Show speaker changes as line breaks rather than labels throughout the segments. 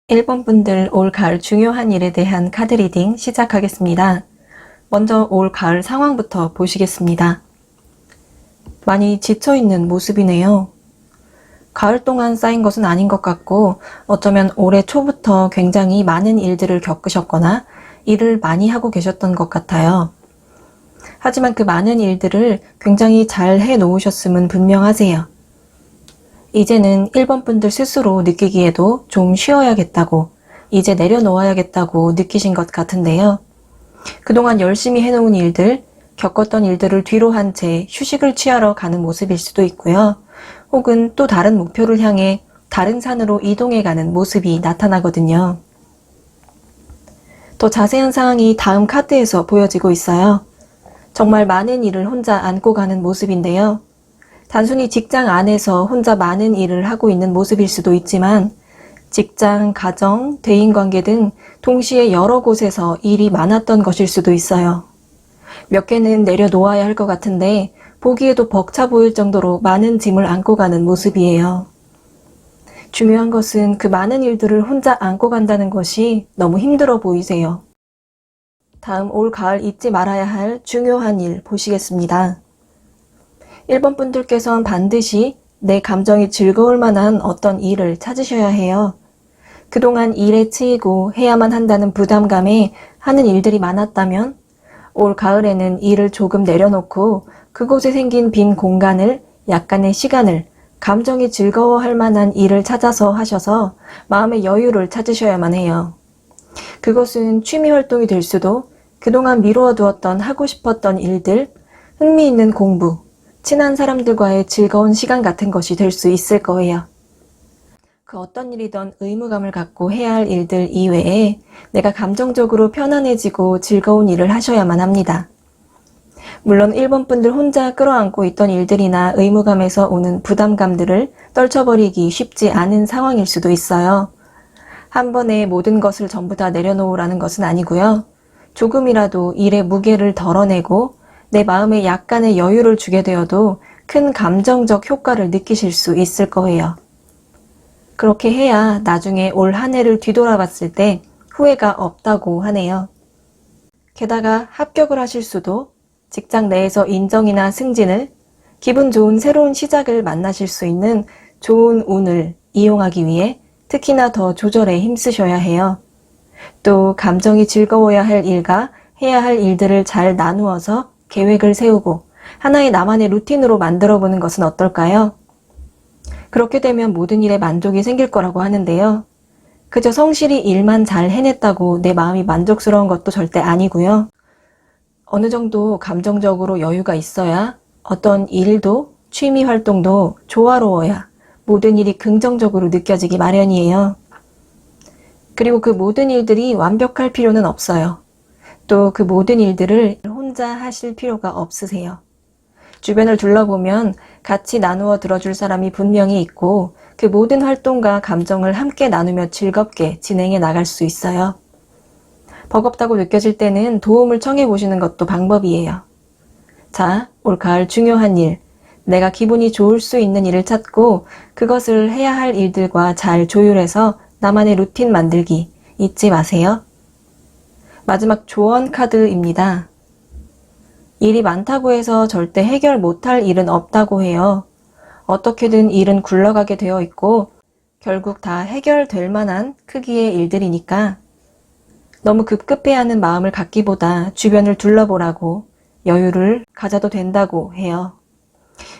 1번 분들 올 가을 중요한 일에 대한 카드 리딩 시작하겠습니다. 먼저 올 가을 상황부터 보시겠습니다. 많이 지쳐있는 모습이네요. 가을 동안 쌓인 것은 아닌 것 같고 어쩌면 올해 초부터 굉장히 많은 일들을 겪으셨거나 일을 많이 하고 계셨던 것 같아요. 하지만 그 많은 일들을 굉장히 잘 해놓으셨음은 분명하세요. 이제는 1번 분들 스스로 느끼기에도 좀 쉬어야겠다고, 이제 내려놓아야겠다고 느끼신 것 같은데요. 그동안 열심히 해놓은 일들, 겪었던 일들을 뒤로 한 채 휴식을 취하러 가는 모습일 수도 있고요. 혹은 또 다른 목표를 향해 다른 산으로 이동해가는 모습이 나타나거든요. 더 자세한 상황이 다음 카드에서 보여지고 있어요. 정말 많은 일을 혼자 안고 가는 모습인데요. 단순히 직장 안에서 혼자 많은 일을 하고 있는 모습일 수도 있지만 직장, 가정, 대인관계 등 동시에 여러 곳에서 일이 많았던 것일 수도 있어요. 몇 개는 내려놓아야 할 것 같은데 보기에도 벅차 보일 정도로 많은 짐을 안고 가는 모습이에요. 중요한 것은 그 많은 일들을 혼자 안고 간다는 것이 너무 힘들어 보이세요. 다음 올 가을 잊지 말아야 할 중요한 일 보시겠습니다. 1번 분들께서는 반드시 내 감정이 즐거울 만한 어떤 일을 찾으셔야 해요. 그동안 일에 치이고 해야만 한다는 부담감에 하는 일들이 많았다면 올 가을에는 일을 조금 내려놓고 그곳에 생긴 빈 공간을, 약간의 시간을 감정이 즐거워할 만한 일을 찾아서 하셔서 마음의 여유를 찾으셔야만 해요. 그것은 취미 활동이 될 수도, 그동안 미루어 두었던 하고 싶었던 일들, 흥미있는 공부, 친한 사람들과의 즐거운 시간 같은 것이 될 수 있을 거예요. 그 어떤 일이든 의무감을 갖고 해야 할 일들 이외에 내가 감정적으로 편안해지고 즐거운 일을 하셔야만 합니다. 물론 1번 분들 혼자 끌어안고 있던 일들이나 의무감에서 오는 부담감들을 떨쳐버리기 쉽지 않은 상황일 수도 있어요. 한 번에 모든 것을 전부 다 내려놓으라는 것은 아니고요. 조금이라도 일의 무게를 덜어내고 내 마음에 약간의 여유를 주게 되어도 큰 감정적 효과를 느끼실 수 있을 거예요. 그렇게 해야 나중에 올 한 해를 뒤돌아봤을 때 후회가 없다고 하네요. 게다가 합격을 하실 수도, 직장 내에서 인정이나 승진을, 기분 좋은 새로운 시작을 만나실 수 있는 좋은 운을 이용하기 위해 특히나 더 조절에 힘쓰셔야 해요. 또 감정이 즐거워야 할 일과 해야 할 일들을 잘 나누어서 계획을 세우고 하나의 나만의 루틴으로 만들어보는 것은 어떨까요? 그렇게 되면 모든 일에 만족이 생길 거라고 하는데요. 그저 성실히 일만 잘 해냈다고 내 마음이 만족스러운 것도 절대 아니고요. 어느 정도 감정적으로 여유가 있어야 어떤 일도 취미 활동도 조화로워야 모든 일이 긍정적으로 느껴지기 마련이에요. 그리고 그 모든 일들이 완벽할 필요는 없어요. 또 그 모든 일들을 혼자 하실 필요가 없으세요. 주변을 둘러보면 같이 나누어 들어줄 사람이 분명히 있고 그 모든 활동과 감정을 함께 나누며 즐겁게 진행해 나갈 수 있어요. 버겁다고 느껴질 때는 도움을 청해 보시는 것도 방법이에요. 자, 올 가을 중요한 일, 내가 기분이 좋을 수 있는 일을 찾고 그것을 해야 할 일들과 잘 조율해서 나만의 루틴 만들기 잊지 마세요. 마지막 조언 카드입니다. 일이 많다고 해서 절대 해결 못할 일은 없다고 해요. 어떻게든 일은 굴러가게 되어 있고 결국 다 해결될 만한 크기의 일들이니까 너무 급급해하는 마음을 갖기보다 주변을 둘러보라고 여유를 가져도 된다고 해요.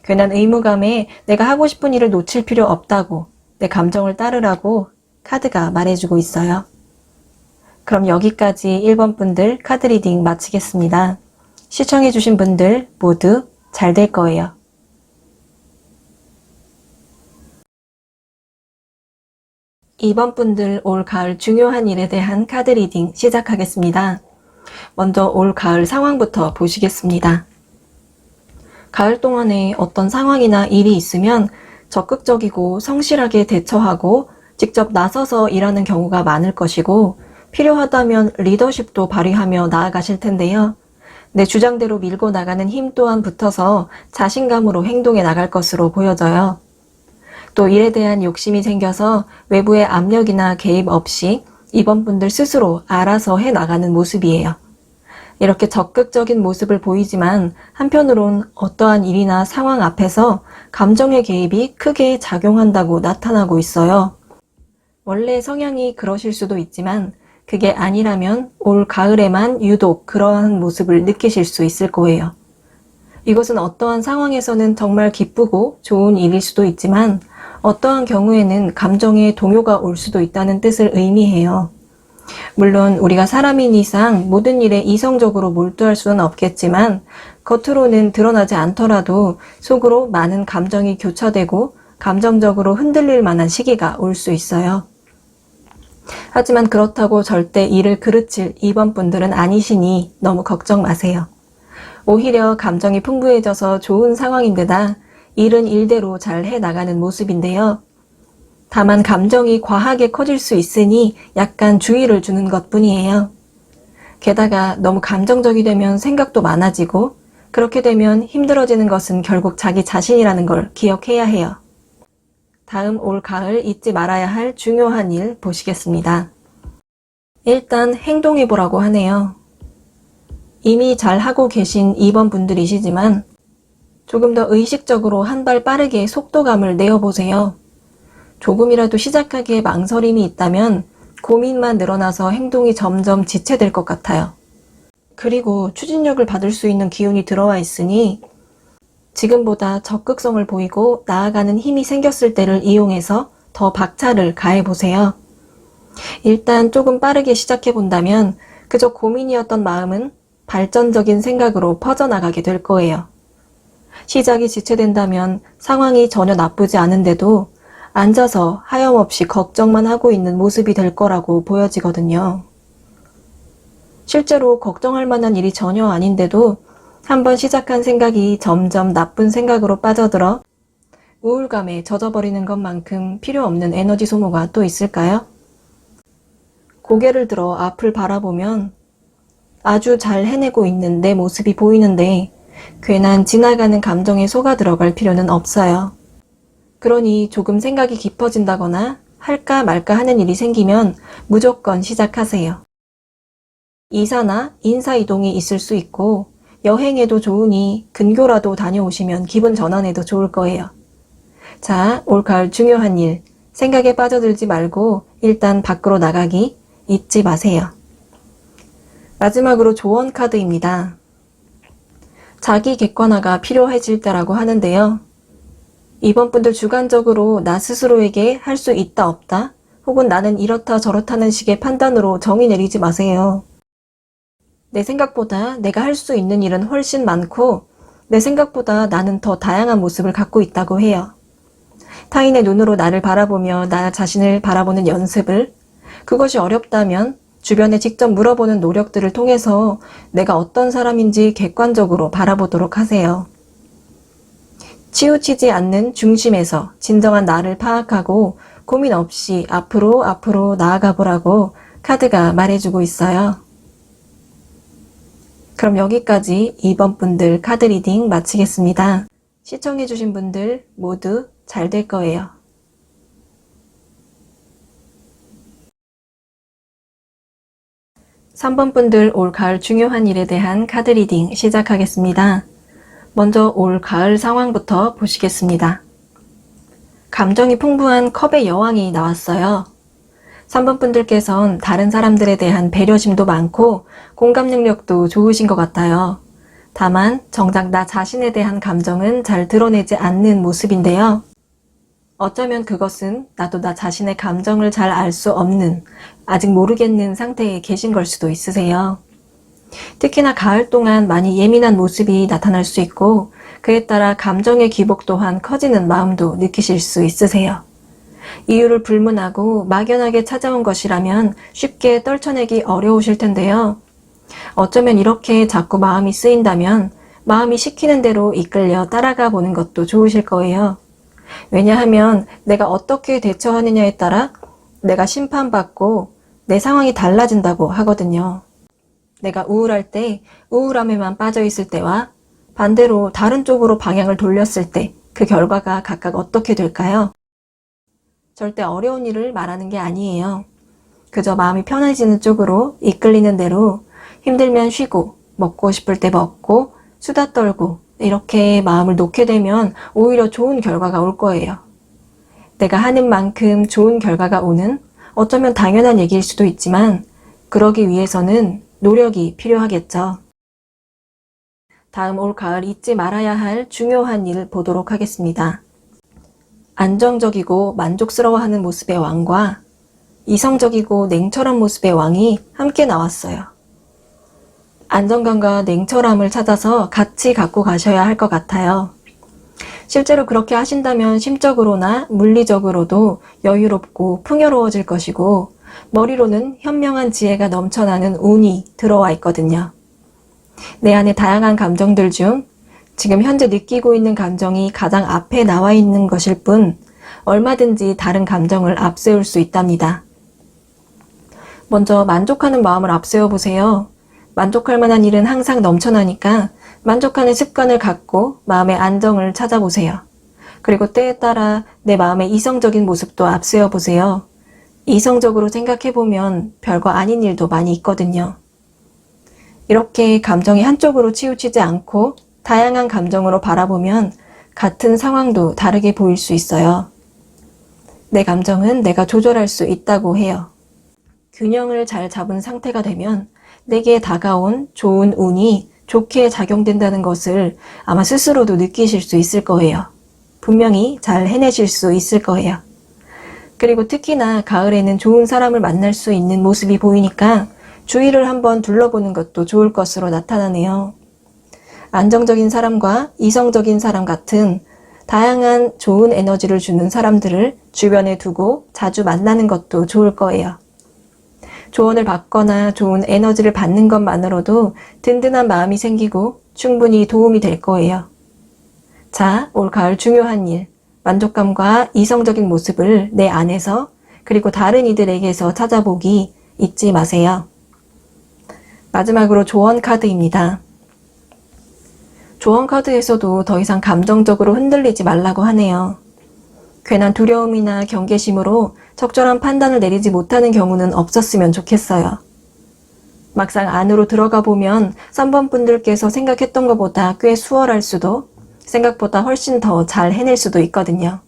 괜한 의무감에 내가 하고 싶은 일을 놓칠 필요 없다고 내 감정을 따르라고 카드가 말해주고 있어요. 그럼 여기까지 1번 분들 카드 리딩 마치겠습니다. 시청해주신 분들 모두 잘 될 거예요. 2번 분들 올 가을 중요한 일에 대한 카드 리딩 시작하겠습니다. 먼저 올 가을 상황부터 보시겠습니다. 가을 동안에 어떤 상황이나 일이 있으면 적극적이고 성실하게 대처하고 직접 나서서 일하는 경우가 많을 것이고 필요하다면 리더십도 발휘하며 나아가실 텐데요. 내 주장대로 밀고 나가는 힘 또한 붙어서 자신감으로 행동해 나갈 것으로 보여져요. 또 일에 대한 욕심이 생겨서 외부의 압력이나 개입 없이 이번 분들 스스로 알아서 해 나가는 모습이에요. 이렇게 적극적인 모습을 보이지만 한편으론 어떠한 일이나 상황 앞에서 감정의 개입이 크게 작용한다고 나타나고 있어요. 원래 성향이 그러실 수도 있지만 그게 아니라면 올 가을에만 유독 그러한 모습을 느끼실 수 있을 거예요. 이것은 어떠한 상황에서는 정말 기쁘고 좋은 일일 수도 있지만 어떠한 경우에는 감정의 동요가 올 수도 있다는 뜻을 의미해요. 물론 우리가 사람인 이상 모든 일에 이성적으로 몰두할 수는 없겠지만 겉으로는 드러나지 않더라도 속으로 많은 감정이 교차되고 감정적으로 흔들릴 만한 시기가 올 수 있어요. 하지만 그렇다고 절대 일을 그르칠 이번 분들은 아니시니 너무 걱정 마세요. 오히려 감정이 풍부해져서 좋은 상황인데다 일은 일대로 잘 해나가는 모습인데요. 다만 감정이 과하게 커질 수 있으니 약간 주의를 주는 것뿐이에요. 게다가 너무 감정적이 되면 생각도 많아지고 그렇게 되면 힘들어지는 것은 결국 자기 자신이라는 걸 기억해야 해요. 다음 올 가을 잊지 말아야 할 중요한 일 보시겠습니다. 일단 행동해보라고 하네요. 이미 잘 하고 계신 이번 분들이시지만 조금 더 의식적으로 한 발 빠르게 속도감을 내어보세요. 조금이라도 시작하기에 망설임이 있다면 고민만 늘어나서 행동이 점점 지체될 것 같아요. 그리고 추진력을 받을 수 있는 기운이 들어와 있으니 지금보다 적극성을 보이고 나아가는 힘이 생겼을 때를 이용해서 더 박차를 가해보세요. 일단 조금 빠르게 시작해본다면 그저 고민이었던 마음은 발전적인 생각으로 퍼져나가게 될 거예요. 시작이 지체된다면 상황이 전혀 나쁘지 않은데도 앉아서 하염없이 걱정만 하고 있는 모습이 될 거라고 보여지거든요. 실제로 걱정할 만한 일이 전혀 아닌데도 한번 시작한 생각이 점점 나쁜 생각으로 빠져들어 우울감에 젖어버리는 것만큼 필요 없는 에너지 소모가 또 있을까요? 고개를 들어 앞을 바라보면 아주 잘 해내고 있는 내 모습이 보이는데 괜한 지나가는 감정에 속아 들어갈 필요는 없어요. 그러니 조금 생각이 깊어진다거나 할까 말까 하는 일이 생기면 무조건 시작하세요. 이사나 인사이동이 있을 수 있고 여행에도 좋으니 근교라도 다녀오시면 기분 전환에도 좋을 거예요. 자, 올가을 중요한 일, 생각에 빠져들지 말고 일단 밖으로 나가기 잊지 마세요. 마지막으로 조언 카드입니다. 자기 객관화가 필요해질 때라고 하는데요. 이번 분들 주관적으로 나 스스로에게 할 수 있다 없다 혹은 나는 이렇다 저렇다는 식의 판단으로 정의 내리지 마세요. 내 생각보다 내가 할 수 있는 일은 훨씬 많고 내 생각보다 나는 더 다양한 모습을 갖고 있다고 해요. 타인의 눈으로 나를 바라보며 나 자신을 바라보는 연습을, 그것이 어렵다면 주변에 직접 물어보는 노력들을 통해서 내가 어떤 사람인지 객관적으로 바라보도록 하세요. 치우치지 않는 중심에서 진정한 나를 파악하고 고민 없이 앞으로 나아가 보라고 카드가 말해주고 있어요. 그럼 여기까지 이번 분들 카드 리딩 마치겠습니다. 시청해주신 분들 모두 잘 될 거예요. 3번 분들 올 가을 중요한 일에 대한 카드 리딩 시작하겠습니다. 먼저 올 가을 상황부터 보시겠습니다. 감정이 풍부한 컵의 여왕이 나왔어요. 3번 분들께선 다른 사람들에 대한 배려심도 많고 공감 능력도 좋으신 것 같아요. 다만 정작 나 자신에 대한 감정은 잘 드러내지 않는 모습인데요. 어쩌면 그것은 나도 나 자신의 감정을 잘 알 수 없는, 아직 모르겠는 상태에 계신 걸 수도 있으세요. 특히나 가을 동안 많이 예민한 모습이 나타날 수 있고 그에 따라 감정의 기복 또한 커지는 마음도 느끼실 수 있으세요. 이유를 불문하고 막연하게 찾아온 것이라면 쉽게 떨쳐내기 어려우실 텐데요. 어쩌면 이렇게 자꾸 마음이 쓰인다면 마음이 시키는 대로 이끌려 따라가 보는 것도 좋으실 거예요. 왜냐하면 내가 어떻게 대처하느냐에 따라 내가 심판받고 내 상황이 달라진다고 하거든요. 내가 우울할 때 우울함에만 빠져 있을 때와 반대로 다른 쪽으로 방향을 돌렸을 때 그 결과가 각각 어떻게 될까요? 절대 어려운 일을 말하는 게 아니에요. 그저 마음이 편해지는 쪽으로 이끌리는 대로 힘들면 쉬고 먹고 싶을 때 먹고 수다 떨고 이렇게 마음을 놓게 되면 오히려 좋은 결과가 올 거예요. 내가 하는 만큼 좋은 결과가 오는 어쩌면 당연한 얘기일 수도 있지만 그러기 위해서는 노력이 필요하겠죠. 다음 올 가을 잊지 말아야 할 중요한 일 보도록 하겠습니다. 안정적이고 만족스러워하는 모습의 왕과 이성적이고 냉철한 모습의 왕이 함께 나왔어요. 안정감과 냉철함을 찾아서 같이 갖고 가셔야 할 것 같아요. 실제로 그렇게 하신다면 심적으로나 물리적으로도 여유롭고 풍요로워질 것이고 머리로는 현명한 지혜가 넘쳐나는 운이 들어와 있거든요. 내 안에 다양한 감정들 중 지금 현재 느끼고 있는 감정이 가장 앞에 나와 있는 것일 뿐 얼마든지 다른 감정을 앞세울 수 있답니다. 먼저 만족하는 마음을 앞세워 보세요. 만족할 만한 일은 항상 넘쳐나니까 만족하는 습관을 갖고 마음의 안정을 찾아보세요. 그리고 때에 따라 내 마음의 이성적인 모습도 앞세워 보세요. 이성적으로 생각해보면 별거 아닌 일도 많이 있거든요. 이렇게 감정이 한쪽으로 치우치지 않고 다양한 감정으로 바라보면 같은 상황도 다르게 보일 수 있어요. 내 감정은 내가 조절할 수 있다고 해요. 균형을 잘 잡은 상태가 되면 내게 다가온 좋은 운이 좋게 작용된다는 것을 아마 스스로도 느끼실 수 있을 거예요. 분명히 잘 해내실 수 있을 거예요. 그리고 특히나 가을에는 좋은 사람을 만날 수 있는 모습이 보이니까 주위를 한번 둘러보는 것도 좋을 것으로 나타나네요. 안정적인 사람과 이성적인 사람 같은 다양한 좋은 에너지를 주는 사람들을 주변에 두고 자주 만나는 것도 좋을 거예요. 조언을 받거나 좋은 에너지를 받는 것만으로도 든든한 마음이 생기고 충분히 도움이 될 거예요. 자, 올 가을 중요한 일, 만족감과 이성적인 모습을 내 안에서 그리고 다른 이들에게서 찾아보기 잊지 마세요. 마지막으로 조언 카드입니다. 조언 카드에서도 더 이상 감정적으로 흔들리지 말라고 하네요. 괜한 두려움이나 경계심으로 적절한 판단을 내리지 못하는 경우는 없었으면 좋겠어요. 막상 안으로 들어가 보면 3번 분들께서 생각했던 것보다 꽤 수월할 수도 생각보다 훨씬 더 잘 해낼 수도 있거든요.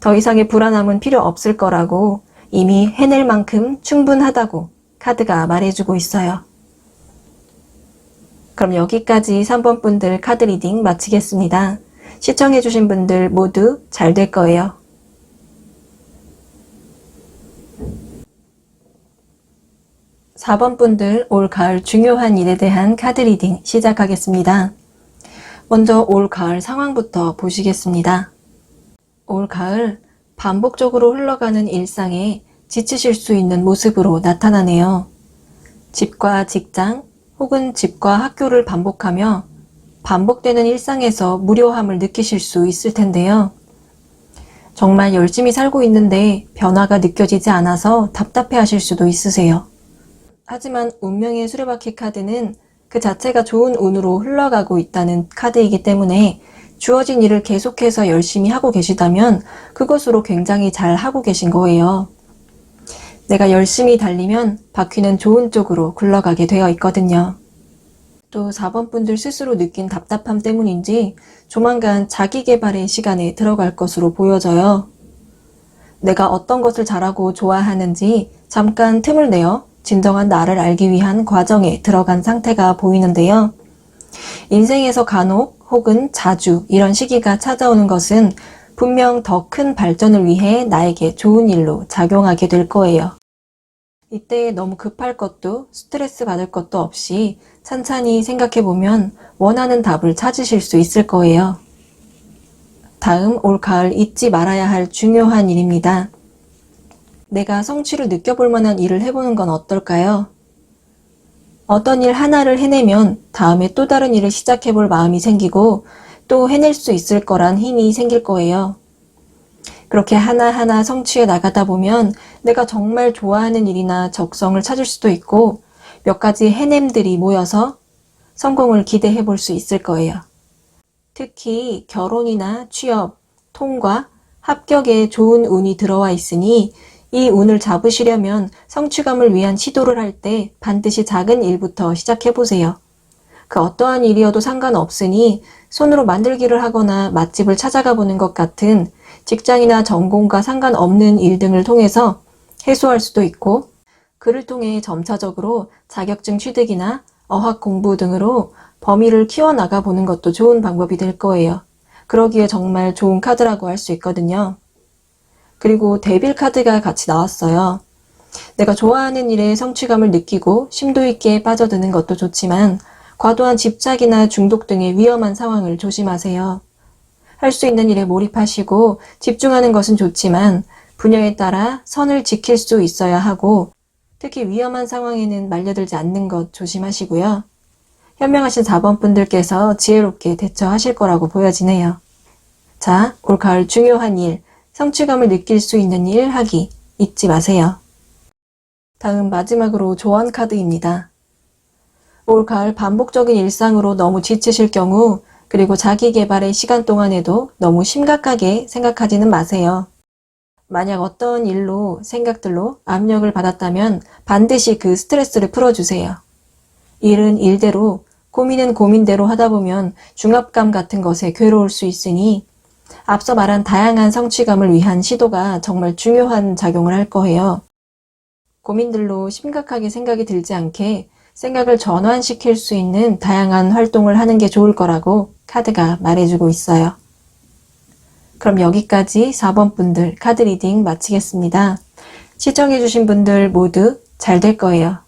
더 이상의 불안함은 필요 없을 거라고 이미 해낼 만큼 충분하다고 카드가 말해주고 있어요. 그럼 여기까지 3번 분들 카드 리딩 마치겠습니다. 시청해주신 분들 모두 잘 될 거예요. (4번) 분들 올 가을 중요한 일에 대한 카드 리딩 시작하겠습니다. 먼저 올 가을 상황부터 보시겠습니다. 올 가을 반복적으로 흘러가는 일상에 지치실 수 있는 모습으로 나타나네요. 집과 직장 혹은 집과 학교를 반복하며 반복되는 일상에서 무료함을 느끼실 수 있을 텐데요. 정말 열심히 살고 있는데 변화가 느껴지지 않아서 답답해 하실 수도 있으세요. 하지만 운명의 수레바퀴 카드는 그 자체가 좋은 운으로 흘러가고 있다는 카드이기 때문에 주어진 일을 계속해서 열심히 하고 계시다면 그것으로 굉장히 잘 하고 계신 거예요. 내가 열심히 달리면 바퀴는 좋은 쪽으로 굴러가게 되어 있거든요. 또 4번 분들 스스로 느낀 답답함 때문인지 조만간 자기 개발의 시간에 들어갈 것으로 보여져요. 내가 어떤 것을 잘하고 좋아하는지 잠깐 틈을 내어 진정한 나를 알기 위한 과정에 들어간 상태가 보이는데요. 인생에서 간혹 혹은 자주 이런 시기가 찾아오는 것은 분명 더 큰 발전을 위해 나에게 좋은 일로 작용하게 될 거예요. 이때 너무 급할 것도 스트레스 받을 것도 없이 찬찬히 생각해보면 원하는 답을 찾으실 수 있을 거예요. 다음 올 가을 잊지 말아야 할 중요한 일입니다. 내가 성취를 느껴볼 만한 일을 해보는 건 어떨까요? 어떤 일 하나를 해내면 다음에 또 다른 일을 시작해볼 마음이 생기고 또 해낼 수 있을 거란 힘이 생길 거예요. 그렇게 하나하나 성취해 나가다 보면 내가 정말 좋아하는 일이나 적성을 찾을 수도 있고 몇 가지 해냄들이 모여서 성공을 기대해 볼 수 있을 거예요. 특히 결혼이나 취업, 통과, 합격에 좋은 운이 들어와 있으니 이 운을 잡으시려면 성취감을 위한 시도를 할 때 반드시 작은 일부터 시작해 보세요. 그 어떠한 일이어도 상관없으니 손으로 만들기를 하거나 맛집을 찾아가 보는 것 같은 직장이나 전공과 상관없는 일 등을 통해서 해소할 수도 있고, 그를 통해 점차적으로 자격증 취득이나 어학 공부 등으로 범위를 키워나가 보는 것도 좋은 방법이 될 거예요. 그러기에 정말 좋은 카드라고 할 수 있거든요. 그리고 데빌 카드가 같이 나왔어요. 내가 좋아하는 일에 성취감을 느끼고 심도 있게 빠져드는 것도 좋지만 과도한 집착이나 중독 등의 위험한 상황을 조심하세요. 할 수 있는 일에 몰입하시고 집중하는 것은 좋지만 분야에 따라 선을 지킬 수 있어야 하고, 특히 위험한 상황에는 말려들지 않는 것 조심하시고요. 현명하신 4번 분들께서 지혜롭게 대처하실 거라고 보여지네요. 자, 올 가을 중요한 일, 성취감을 느낄 수 있는 일 하기 잊지 마세요. 다음 마지막으로 조언 카드입니다. 올 가을 반복적인 일상으로 너무 지치실 경우, 그리고 자기 개발의 시간 동안에도 너무 심각하게 생각하지는 마세요. 만약 어떤 일로, 생각들로 압력을 받았다면 반드시 그 스트레스를 풀어주세요. 일은 일대로, 고민은 고민대로 하다 보면 중압감 같은 것에 괴로울 수 있으니 앞서 말한 다양한 성취감을 위한 시도가 정말 중요한 작용을 할 거예요. 고민들로 심각하게 생각이 들지 않게 생각을 전환시킬 수 있는 다양한 활동을 하는 게 좋을 거라고 카드가 말해주고 있어요. 그럼 여기까지 4번 분들 카드 리딩 마치겠습니다. 시청해주신 분들 모두 잘 될 거예요.